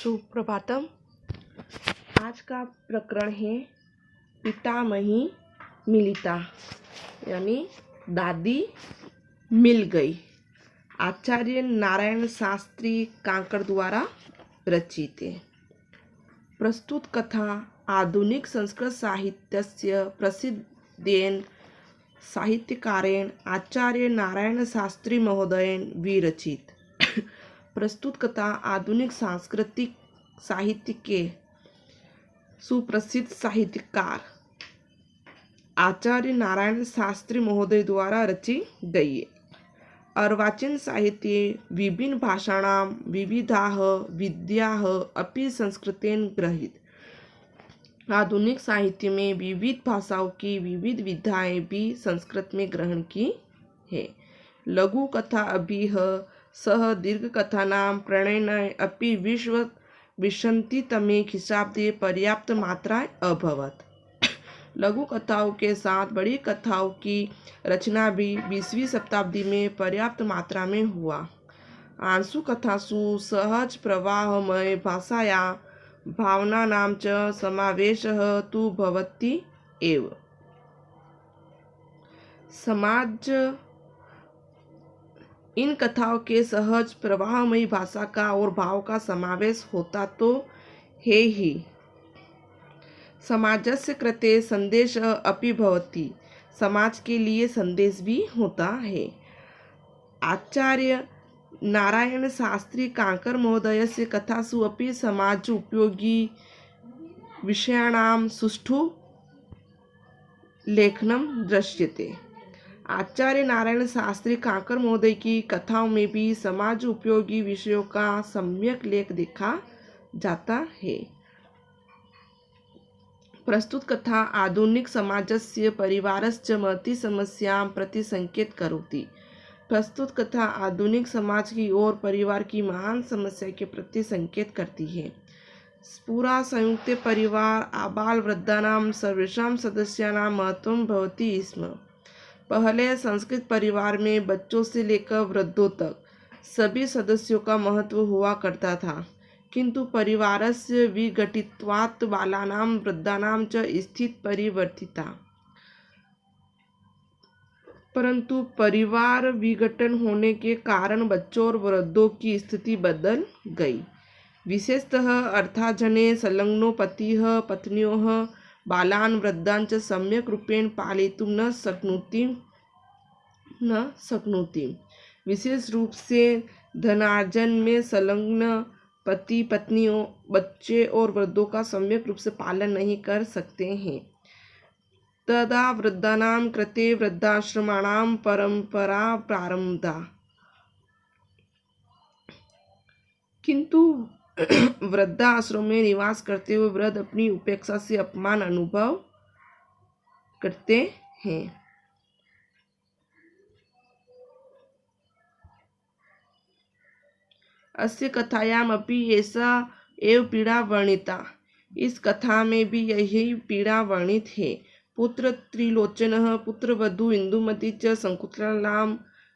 सुप्रभातम। आज का प्रकरण है पितामही मिलिता, यानी दादी मिल गई। आचार्य नारायण शास्त्री कांकर द्वारा रचित। प्रस्तुत कथा आधुनिक संस्कृत साहित्यस्य प्रसिद्धेन साहित्यकारेण आचार्य नारायण शास्त्री महोदयेन विरचित। प्रस्तुत कथा आधुनिक सांस्कृतिक साहित्य के सुप्रसिद्ध साहित्यकार आचार्य नारायण शास्त्री महोदय द्वारा रची गई है। अर्वाचीन साहित्ये विभिन्न भाषाणां विविधाः विद्याः अपि संस्कृतेन ग्रहीत। आधुनिक साहित्य में विविध भाषाओं की विविध विधाएं भी संस्कृत में ग्रहण की है। लघु कथा अभिह सह दीर्घ कथानां प्रणयन अपि विश्व विंशतितमे ख्रीष्टाब्दे पर्याप्त मात्राएं अभवत। लघु कथाओं के साथ बड़ी कथाओं की रचना भी 20वीं शताब्दी में पर्याप्त मात्रा में हुआ। आंसु कथासु सहज प्रवाहमय भाषाया भावनानां च समावेशः तु भवति एव। समाज इन कथाओं के सहज प्रवाहमयी भाषा का और भाव का समावेश होता तो है ही। समाजस्य कृते संदेश अपि भवति, समाज के लिए संदेश भी होता है। आचार्य नारायण शास्त्री कांकर महोदयस्य कथासु अपि समाज उपयोगी विषयाणां सुष्ठु लेखनम दृश्यते। आचार्य नारायण शास्त्री कांकर महोदय की कथाओं में भी समाज उपयोगी विषयों का सम्यक लेख देखा जाता है। प्रस्तुत कथा आधुनिक समाजस्य परिवारश्च महती समस्यां प्रति संकेत करोति। प्रस्तुत कथा आधुनिक समाज की और परिवार की महान समस्या के प्रति संकेत करती है। पूरा संयुक्त परिवार आबाल वृद्धानां सर्वेषां सदस्यानां महत्वं भवति स्म। पहले संस्कृत परिवार में बच्चों से लेकर वृद्धों तक सभी सदस्यों का महत्व हुआ करता था, किंतु परिवारस्य विघटित्वात् बालानां वृद्धानां च स्थिति परिवर्तिता। परंतु परिवार विघटन होने के कारण बच्चों और वृद्धों की स्थिति बदल गई। विशेषतः अर्थार्जने संलग्नो पतिः पत्न्योः बालान् वृद्धान् च सम्यक् रूपेण पालितुं न शक्नोति। विशेष रूप से धनार्जन में संलग्न पति पत्नियों बच्चे और वृद्धों का सम्यक रूप से पालन नहीं कर सकते हैं। तदा वृद्धानां कृते वृद्धाश्रमाणां परंपरा प्रारब्धा, किंतु वृद्धाश्रम में निवास करते हुए वृद्ध अपनी उपेक्षा से अपमान अनुभव करते हैं। अस्य कथायाम अपि ऐसा एव पीड़ा वर्णिता। इस कथा में भी यही पीड़ा वर्णित है। पुत्र त्रिलोचनः पुत्रवधू इंदुमती च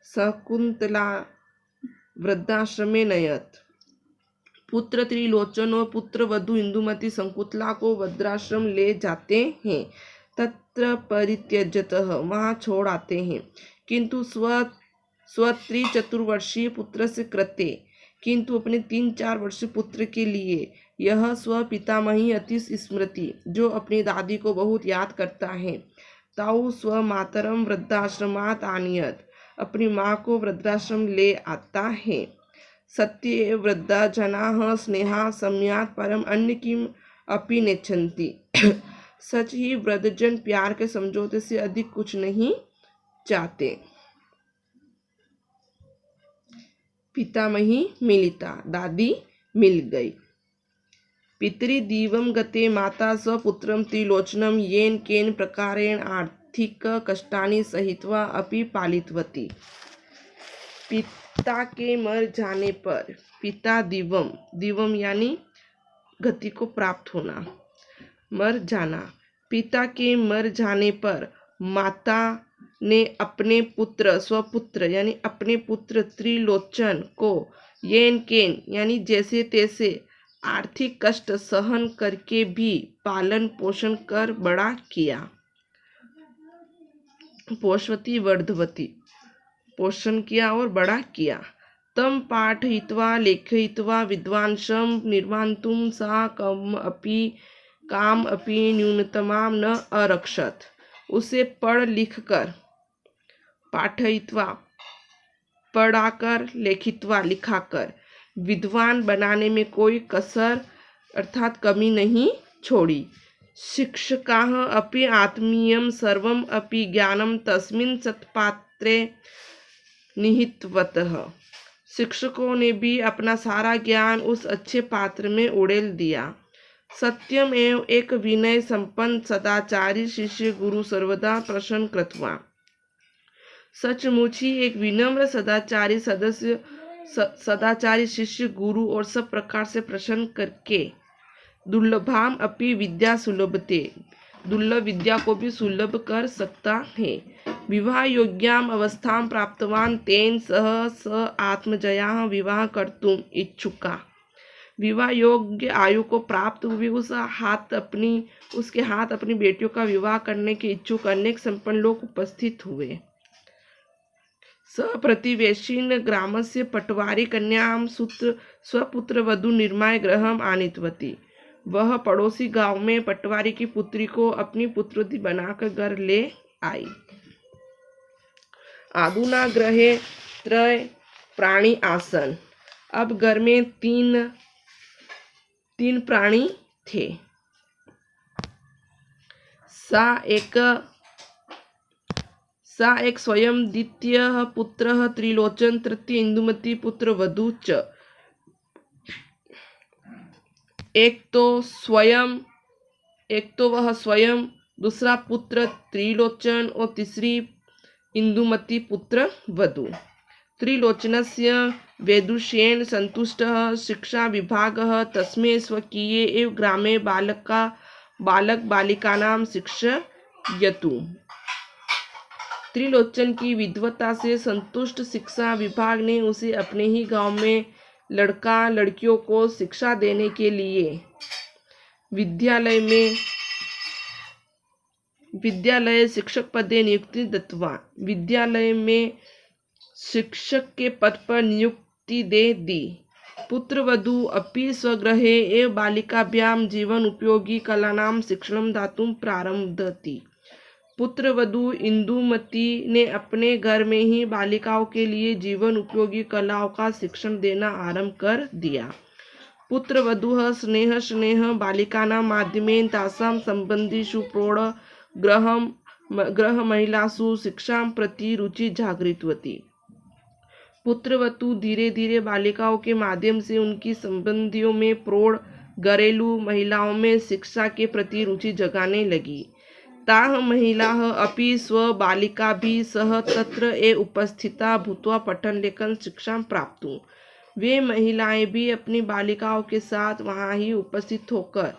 शकुंतला वृद्धाश्रमे नयत। पुत्र त्रिलोचन और पुत्र वधू इंदुमती शकुंतला को वृद्धाश्रम ले जाते हैं। तत्र परित्यजतः, वहाँ छोड़ आते हैं। किंतु स्व 3-4 पुत्र से कृते, किंतु अपने 3-4 वर्षीय पुत्र के लिए यह स्व पितामही अति स्मृति, जो अपनी दादी को बहुत याद करता है। ताऊ स्व मातरम वृद्धाश्रमात् आनीयत, अपनी माँ को वृद्धाश्रम ले आता है। सत्य वृद्धा जनाः स्नेहा सम्यात् परम अन्य किम अपि नेच्छन्ति। सच ही वृद्धजन प्यार के समझौते से अधिक कुछ नहीं चाहते। पितामही मिलिता, दादी मिल गई। पितरि दिवं गते माता स्वपुत्रं त्रिलोचनं येन केन प्रकारेण आर्थिक कष्टानि सहित्वा अपि पालितवती। पिता के मर जाने पर, पिता दिवम यानी गति को प्राप्त होना, मर जाना। पिता के मर जाने पर माता ने अपने पुत्र स्वपुत्र यानी अपने पुत्र त्रिलोचन को येन केन यानी जैसे तैसे आर्थिक कष्ट सहन करके भी पालन पोषण कर बड़ा किया। पोषवती वर्धवती, पोषण किया और बड़ा किया। तम पाठयित्वा लेखयित्वा विद्वांसं निर्मान्तुं सा काम अपि न्यूनतमां न अरक्षत। उसे पढ़ लिख कर, पाठयित्वा पढ़ाकर, लेखित्वा लिखाकर, विद्वान बनाने में कोई कसर अर्थात कमी नहीं छोड़ी। शिक्षकाः अपि आत्मीयं सर्वम् अपि ज्ञानं तस्मिन् सत्पात्रे निहितवतः। शिक्षकों ने भी अपना सारा ज्ञान उस अच्छे पात्र में उड़ेल दिया। सत्यम एवं एक विनय संपन्न सदाचारी शिष्य गुरु सर्वदा प्रसन्न कृत्वा। सचमुच ही एक विनम्र सदाचारी शिष्य गुरु और सब प्रकार से प्रसन्न करके दुर्लभाम अपि विद्या सुलभते, दुर्लभ विद्या को भी सुलभ कर सकता है। विवाह योग्याम अवस्थां प्राप्तवान तेन सह स आत्मजया विवाह कर्तुम इच्छुका। विवाह योग्य आयु को प्राप्त हुए उसके हाथ अपनी बेटियों का विवाह करने के इच्छुक अनेक संपन्न लोग उपस्थित हुए। सप्रतिवेशिन ग्रामस्य पटवारी कन्यां स्वपुत्र वधु निर्माय गृहम् आनीतवती। वह पड़ोसी गांव में पटवारी की पुत्री को अपनी पुत्रवती बनाकर घर ले आई। आधुना ग्रहे त्रय प्राणी आसन। अब घर में तीन प्राणी थे। सा एक स्वयं द्वितीय पुत्र त्रिलोचन, तृतीय इंदुमती पुत्र वधु च। एक तो वह स्वयं, दूसरा पुत्र त्रिलोचन और तीसरी इंदुमती पुत्र वधु। त्रिलोचनस्य वैदुष्येण संतुष्टः शिक्षा विभागः तस्मै स्वकीये एव ग्रामे बालक बालिकानां शिक्षयतु। त्रिलोचन की विद्वता से संतुष्ट शिक्षा विभाग ने उसे अपने ही गांव में लड़का लड़कियों को शिक्षा देने के लिए विद्यालय शिक्षक पदे नियुक्ति दत्वा। विद्यालय में शिक्षक के पद पर नियुक्ति दे दी। पुत्रवधू अपि स्वगृहे एव बालिकाभ्यां जीवन उपयोगी कलानां शिक्षणं दातुं प्रारब्धवती। पुत्रवधू इंदुमती ने अपने घर में ही बालिकाओं के लिए जीवन उपयोगी कलाओं का शिक्षण देना आरंभ कर दिया। पुत्रवधूः स्नेह बालिकानां माध्यमेन तासां संबंधिषु प्रौढ़ गृह महिलासु शिक्षां प्रति रुचि जागृतवती। पुत्रवधू धीरे धीरे बालिकाओं के माध्यम से उनकी संबंधियों में प्रौढ़ घरेलू महिलाओं में शिक्षा के प्रति रुचि जगाने लगी। ताः महिलाः अपि स्वबालिकाभिः सह तत्र एव उपस्थिता भूत्वा पठन लेखन शिक्षां प्राप्तुं। वे महिलाएं भी अपनी बालिकाओं के साथ वहां ही उपस्थित होकर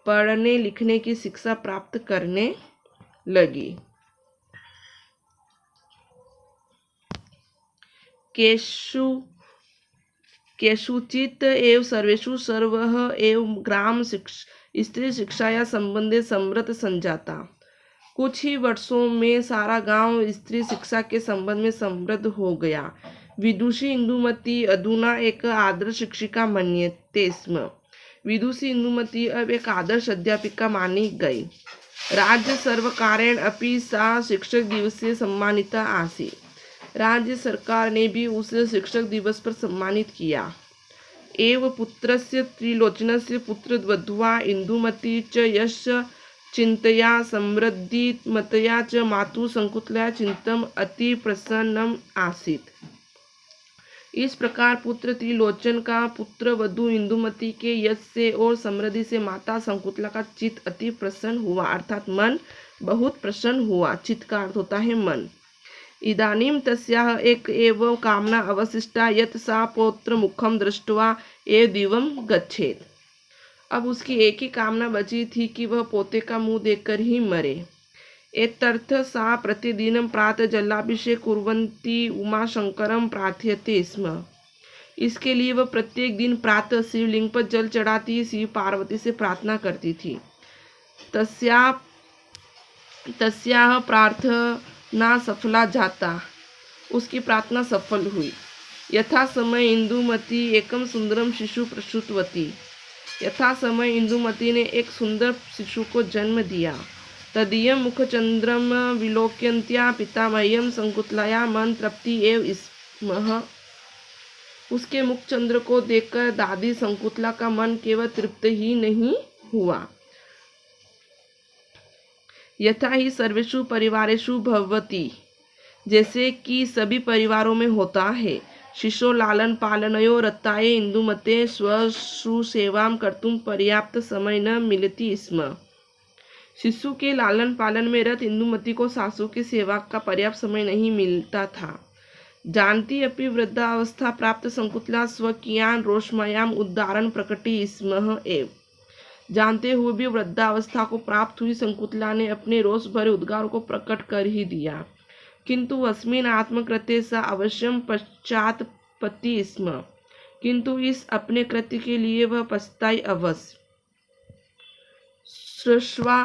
पढ़ने लिखने की शिक्षा प्राप्त करने लगी। केषुचित् एव सर्वेषु सर्वः एव ग्राम स्त्री शिक्षाया संबंधे समृद्ध संजाता। कुछ ही वर्षों में सारा गांव स्त्री शिक्षा के संबंध में समृद्ध हो गया। विदुषी इंदुमती अधुना एक आदर्श शिक्षिका मन्यते स्म। विदुषी इंदुमती अब एक आदर्श अध्यापिका मानी गई। राज्य सर्वकारेण अपि सा शिक्षक दिवस से सम्मानिता आसीत्। राज्य सरकार ने भी उसे शिक्षक दिवस पर सम्मानित किया। एव पुत्रस्य त्रिलोचनस्य पुत्रवधूवा इंदुमती च यस्य चिंतया समृद्धिमतया च मातु संकुतलया चिंतम अति प्रसन्नम आसीत्। इस प्रकार पुत्र त्रिलोचन का पुत्र वधु इंदुमती के यश से और समृद्धि से माता संकुतला का चित्त अति प्रसन्न हुआ, अर्थात मन बहुत प्रसन्न हुआ। चित्त का अर्थ होता है मन। इदानीं तस्याः एक एव कामना अवशिष्टा यत् सा पौत्र मुखम दृष्ट्वा एव दिवं गच्छेत्। अब उसकी एक ही कामना बची थी कि वह पोते का मुंह देखकर ही मरे। एतर्थ सा प्रतिदिनं प्रातः जलाभिषेक कुर्वन्ती उमाशंकरं प्रार्थयते स्म। इसके लिए वह प्रत्येक दिन प्रातः शिवलिंग पर जल चढ़ाती, शिव पार्वती से प्रार्थना करती थी। तस्याः प्रार्थना सफला जाता, उसकी प्रार्थना सफल हुई। यथा समय इंदुमती एकम सुंदरम शिशु प्रसूतवती, यथा समय इंदुमती ने एक सुंदर शिशु को जन्म दिया। तदीयं मुखचंद्रम विलोक्यन्त्या पितामह्यं संकुतलाया मन तृप्ति एव स्मः, उसके मुखचंद्र को देखकर दादी संकुतला का मन केवल तृप्त ही नहीं हुआ। यथा ही सर्वेषु परिवारेषु भवति, जैसे कि सभी परिवारों में होता है। शिशो लालन पालनयो रताये इंदुमते स्वशुसेवां कर्तुं पर्याप्त समय न मिलति स्म, शिशु के लालन पालन में रत इंदुमती को सासू की सेवा का पर्याप्त समय नहीं मिलता था। जानती अपि वृद्धावस्था प्राप्त संकुतला स्वकीयान रोषमयाम उद्दारण प्रकटी स्म एव, जानते हुए भी वृद्धावस्था को प्राप्त हुई संकुतला ने अपने रोष भरे उद्गारों को प्रकट कर ही दिया। किंतु अस्मिन् आत्मकृत्ये सा अवश्यम पश्चात्पत्ति स्म, किंतु इस अपने कृत्य के लिए वह पछताई अवश्य। श्रुत्वा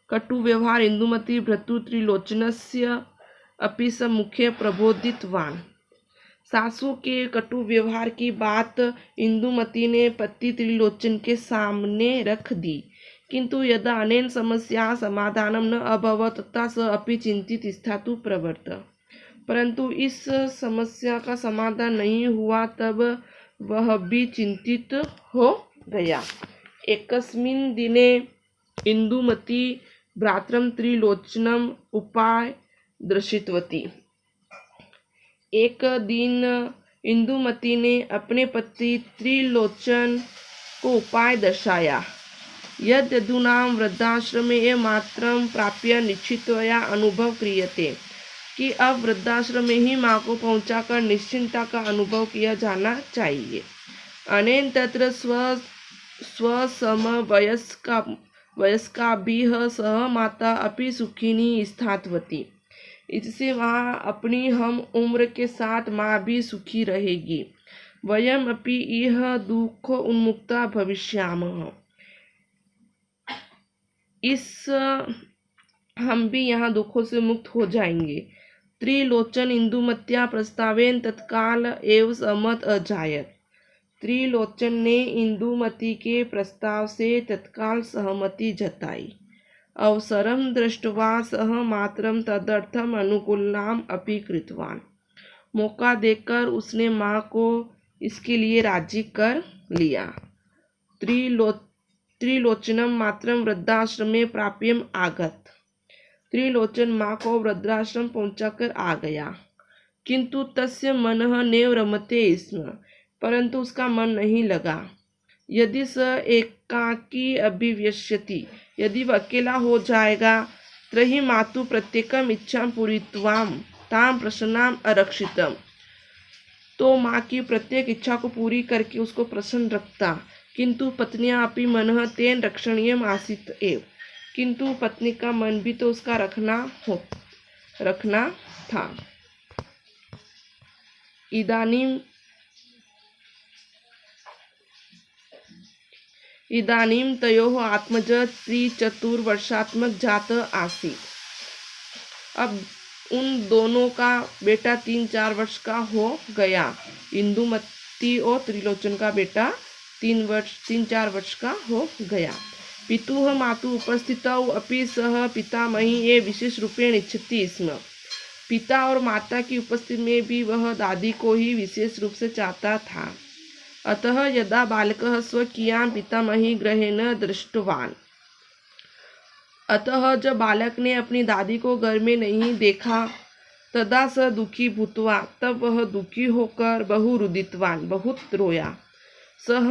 कटु व्यवहार इंदुमती भ्रातृत्रिलोचनस्य अपि स मुखे प्रबोधितवान्, सासू के कटु व्यवहार की बात इंदुमती ने पति त्रिलोचन के सामने रख दी। किंतु यदा अनेन समस्या समाधानम न अभवत् तथा स अपि चिंतित स्थातु प्रवर्त, परंतु इस समस्या का समाधान नहीं हुआ तब वह भी चिंतित हो गया। एकस्मिन् दिने इंदुमती भ्रातरं त्रिलोचनम उपाय दर्शितवती, एक दिन इंदुमती ने अपने पति त्रिलोचन को उपाय दर्शाया। यदधुना वृद्धाश्रमे मात्रं प्राप्य निश्चितया अनुभव क्रियते, कि अब वृद्धाश्रम में ही माँ को पहुँचाकर निश्चिंतता का अनुभव किया जाना चाहिए। अनेन तत्र स्वसमवयस्काभिः सह माता अपि सुखिनी स्थातवती, इससे वहाँ अपनी हम उम्र के साथ माँ भी सुखी रहेगी। वयम अपि इह दुख उन्मुक्ता भविष्यामः, हम भी यहाँ दुखों से मुक्त हो जाएंगे। त्रिलोचन इंदुमत्या प्रस्तावेन तत्काल एव सहमत अजायत, त्रिलोचन ने इंदुमती के प्रस्ताव से तत्काल सहमति जताई। अवसरम दृष्ट्वा सह मात्रम तदर्थम अनुकूलनाम अपि कृतवान, मौका देखकर उसने माँ को इसके लिए राजी कर लिया। त्रिलोचनम मात्रम वृद्धाश्रमे प्राप्यम आगत, त्रिलोचन माँ को वृद्धाश्रम पहुंचाकर आ गया। किंतु तस्य मनः नैव रमते स्म, परंतु उसका मन नहीं लगा। यदि स एकाकी अभिव्यस्यति, यदि वह अकेला हो जाएगा, त्रयी मातु प्रत्येकम इच्छां पूरित्वां तां प्रसन्नां अरक्षितम, तो माँ की प्रत्येक इच्छा को पूरी करके उसको प्रसन्न रखता। किंतु पत्नियां अपि मनः तेन रक्षणीयम आसीत एव, किंतु पत्नी का मन भी तो उसका रखना था। इदानीं तयोः आत्मज 3-4 वर्षात्मक जात आसीत्, अब उन दोनों का बेटा 3-4 वर्ष का हो गया। इंदुमती और त्रिलोचन का बेटा 3-4 वर्ष का हो गया। पितुः मातुः उपस्थितौ अपि सह पितामही ये विशेष रूपेण इच्छति स्म, पिता और माता की उपस्थिति में भी वह दादी को ही विशेष रूप से चाहता था। अतः यदा बालकः स्वकीयां पितामही गृहेण दृष्टवान्, अतः जब बालक ने अपनी दादी को घर में नहीं देखा, तदा स दुखी भूत्वा, तब वह दुखी होकर बहु रुदितवान्, बहुत रोया। सह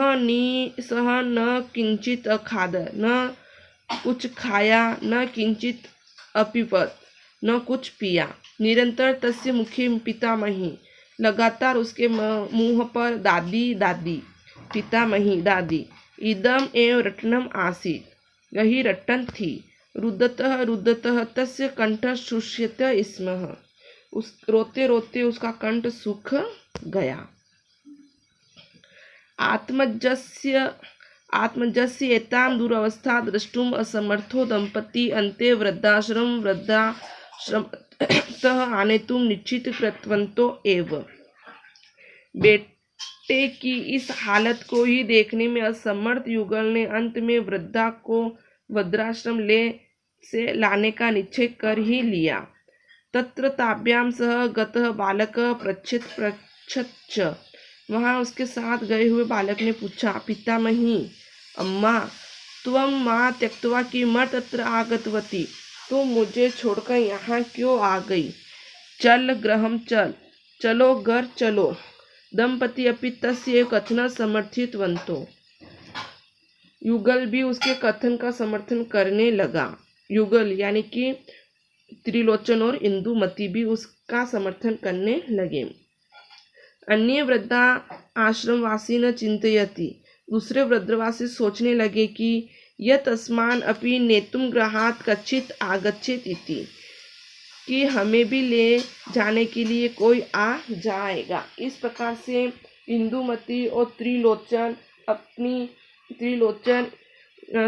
न किंचित अखाद, न कुछ खाया, न किंचित अपिपत, न कुछ पिया। निरंतर तस्य मुखे पितामही, लगातार उसके मुंह पर दादी दादी, पितामही दादी। इदम एव रटनम आसीत्, यही रटन थी। रुदतः तस्य कंठ शुष्यत स्म, उस रोते रोते उसका कंठ सूख गया। आत्मजस्य एतां दुरवस्था द्रष्टुम् असमर्थो दंपती अन्ते वृद्धाश्रमतः आनेतुं निश्चितकृतवन्तो एव। बेटे की इस हालत को ही देखने में असमर्थ युगल ने अंत में वृद्धा को वृद्धाश्रम से लाने का निश्चय कर ही लिया। तत्र ताभ्याम सह गतः बालक पृच्छच्च। वहाँ उसके साथ गए हुए बालक ने पूछा, पितामही, अम्मा, त्वं मां त्यक्त्वा किमर्थं तत्र आगतवती? तो मुझे छोड़कर यहाँ क्यों आ गई? चल गृहं चल, चलो घर चलो। दंपति अपि तस्य कथन समर्थितवन्तो। युगल भी उसके कथन का समर्थन करने लगा। युगल यानी कि त्रिलोचन और इंदुमती भी उसका समर्थन करने लगे। अन्य वृद्धा आश्रमवासी न चिंतयति। दूसरे वृद्धवासी सोचने लगे कि यत् अस्मान् अपि नेतुं गृहात् कश्चित् आगच्छेत् इति, कि हमें भी ले जाने के लिए कोई आ जाएगा। इस प्रकार से इंदुमती और त्रिलोचन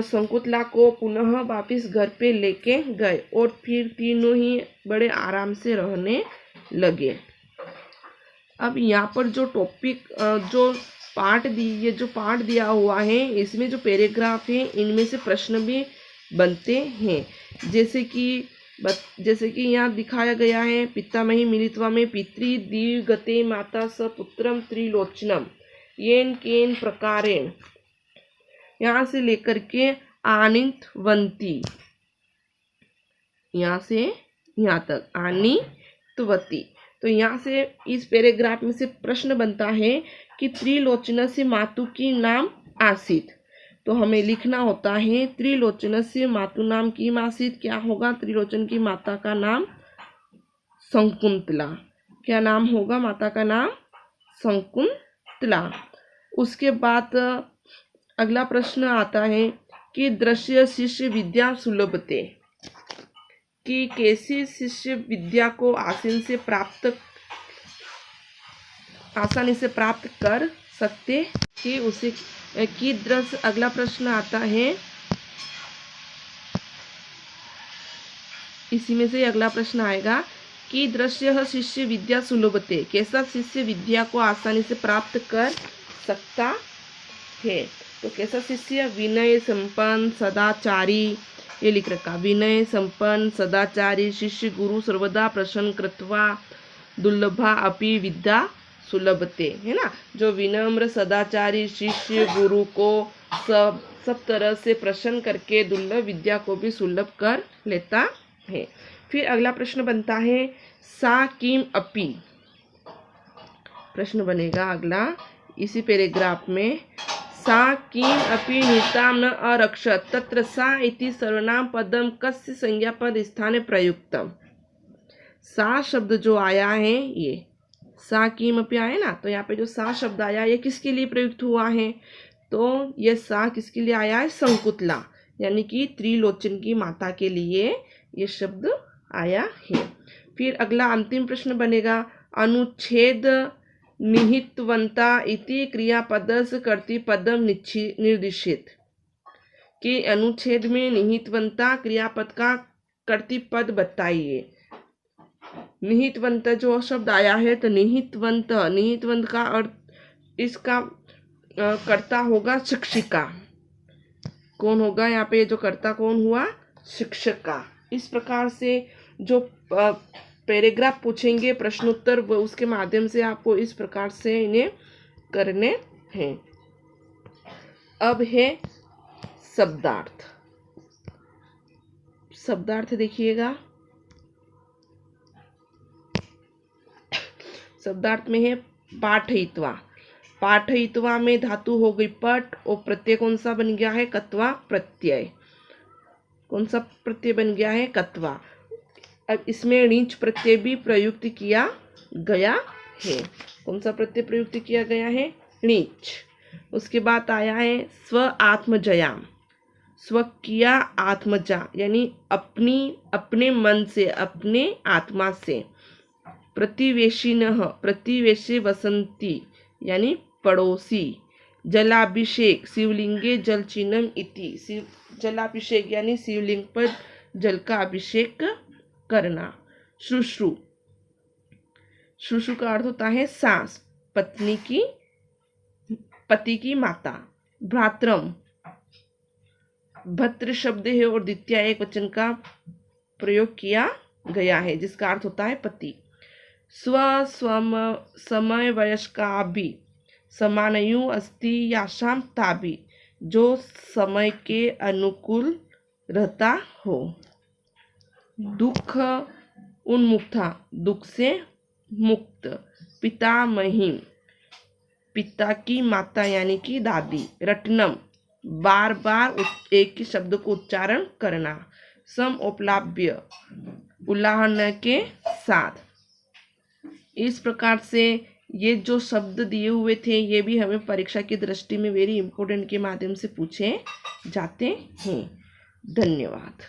शकुंतला को पुनः वापिस घर पे लेके गए और फिर तीनों ही बड़े आराम से रहने लगे। अब यहाँ पर जो पाठ दिया हुआ है, इसमें जो पैराग्राफ है, इनमें से प्रश्न भी बनते हैं। जैसे कि यहाँ दिखाया गया है, पितामही मिलित्वा में पितृ दिवगते माता स पुत्रम त्रिलोचनम येन केन प्रकारेण, यहाँ से लेकर के आनितवंती, यहाँ से यहाँ तक आनितवती। तो यहाँ से इस पैराग्राफ में से प्रश्न बनता है कि त्रिलोचन से मातु की नाम आसीत। तो हमें लिखना होता है त्रिलोचन से मातु नाम की आसीत। क्या होगा? त्रिलोचन की माता का नाम शकुंतला। क्या नाम होगा माता का नाम? शकुंतला। उसके बाद अगला प्रश्न आता है कि दृश्य शिष्य विद्या सुलभते, कि कैसे शिष्य विद्या को आसानी से प्राप्त कर सकते कि उसे की दृश्य। अगला प्रश्न आता है, इसी में से अगला प्रश्न आएगा कि दृश्य शिष्य विद्या सुलभते, कैसा शिष्य विद्या को आसानी से प्राप्त कर सकता है। तो कैसा शिष्य? विनय संपन्न सदाचारी, ये लिख रखा, विनय संपन्न सदाचारी शिष्य गुरु सर्वदा प्रसन्न कृत्वा दुर्लभा अपि विद्या सुलभते, है ना। जो विनम्र सदाचारी शिष्य गुरु को सब तरह से प्रसन्न करके दुर्लभ विद्या को भी सुलभ कर लेता है। फिर अगला प्रश्न बनता है सा किम अपि। प्रश्न बनेगा अगला इसी पैराग्राफ में, सा किम अपि नितां न अरक्षत तत्र सा इति सर्वनाम पदम कस्य संज्ञा पद स्थाने प्रयुक्तम। सा शब्द जो आया है, ये सा किम अपि आया ना, तो यहाँ पे जो सा शब्द आया ये किसके लिए प्रयुक्त हुआ है? तो ये सा किसके लिए आया है? शकुंतला यानी कि त्रिलोचन की माता के लिए ये शब्द आया है। फिर अगला अंतिम प्रश्न बनेगा, अनुच्छेद निहितवंता इति क्रियापदस्य कर्तृपदम निर्दिशित, कि अनुच्छेद में निहितवंता क्रियापद का कर्तृपद बताइए। निहितवंत जो शब्द आया है, तो निहितवंत का अर्थ, इसका कर्ता होगा शिक्षिका। कौन होगा यहाँ पे? जो कर्ता कौन हुआ? शिक्षिका। इस प्रकार से जो पैराग्राफ पूछेंगे प्रश्नोत्तर, उसके माध्यम से आपको इस प्रकार से इन्हें करने हैं। अब है शब्दार्थ। शब्दार्थ देखिएगा, शब्दार्थ में है पाठयित्वा। पाठयित्वा में धातु हो गई पट और प्रत्यय कौन सा बन गया है? कत्वा प्रत्यय। कौन सा प्रत्यय बन गया है? कत्वा। अब इसमें णिच प्रत्यय भी प्रयुक्त किया गया है। कौन सा प्रत्यय प्रयुक्त किया गया है? णिच। उसके बाद आया है स्व आत्मजयाम। स्व किया आत्मजा यानी अपने मन से, अपने आत्मा से। प्रतिवेशिनः, प्रतिवेशी वसंती यानी पड़ोसी। जलाभिषेक शिवलिंगे जल चिन्हम इति, जलाभिषेक यानी शिवलिंग पर जल का अभिषेक करना। शुश्रु, शुश्रु का अर्थ होता है सास, पति की माता। भ्रातरम, भद्र शब्द है और द्वितीय एक वचन का प्रयोग किया गया है जिसका अर्थ होता है पति। समय वयस्काभि समानयु अस्ति याशाम ताभि, जो समय के अनुकूल रहता हो। दुख उन्मुक्ता, दुख से मुक्त। पितामही, पिता की माता यानी कि दादी। रटनम, बार बार एक ही शब्द को उच्चारण करना। समोपलाभ्य, उल्लाहन के साथ। इस प्रकार से ये जो शब्द दिए हुए थे ये भी हमें परीक्षा की दृष्टि में वेरी इंपॉर्टेंट के माध्यम से पूछे जाते हैं। धन्यवाद।